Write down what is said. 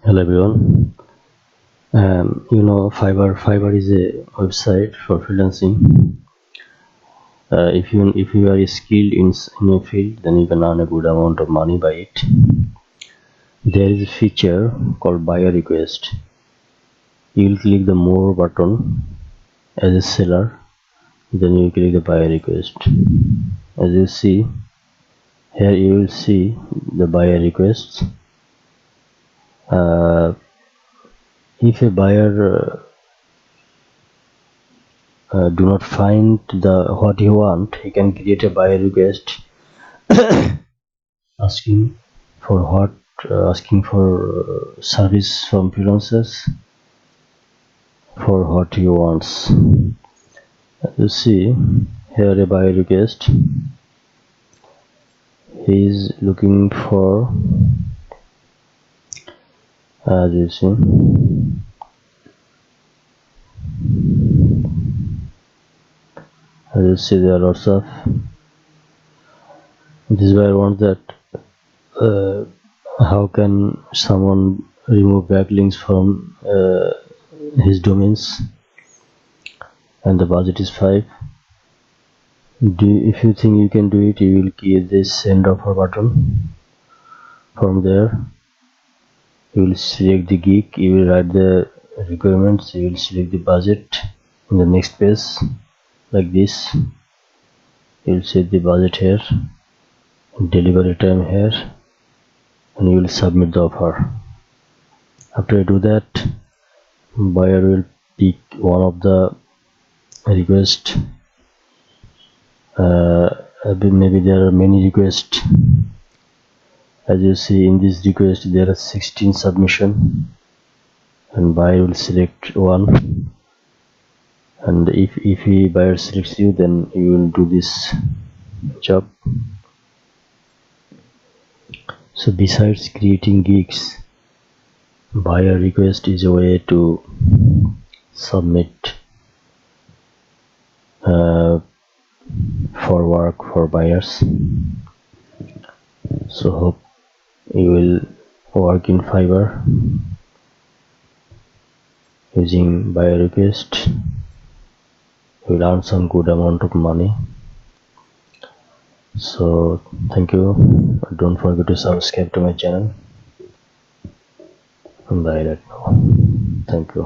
Hello everyone. Fiverr is a website for freelancing. If you are skilled in your field, then you can earn a good amount of money by it. There is a feature called buyer request. You will click the more button as a seller, then you click the buyer request. As you see here, you will see the buyer requests. If a buyer do not find the what he want, he can create a buyer request asking for what asking for service from freelancers for what he wants. As you see here, a buyer request. He is looking for, as you see, there are lots of. This buyer wants that how can someone remove backlinks from his domains, and the budget is 5. If you think you can do it, you will click this send offer button. From there you will select the gig, you will write the requirements, you will select the budget in the next page like this. You will set the budget here, delivery time here, and you will submit the offer. After you do that, buyer will pick one of the requests. Maybe there are many requests. As you see in this request, there are 16 submission, and buyer will select one. And if buyer selects you, then you will do this job. So besides creating gigs, buyer request is a way to submit for work for buyers. So hope you will work in Fiverr using buyer request. You will earn some good amount of money. So thank you. Don't forget to subscribe to my channel. Bye right now. Thank you.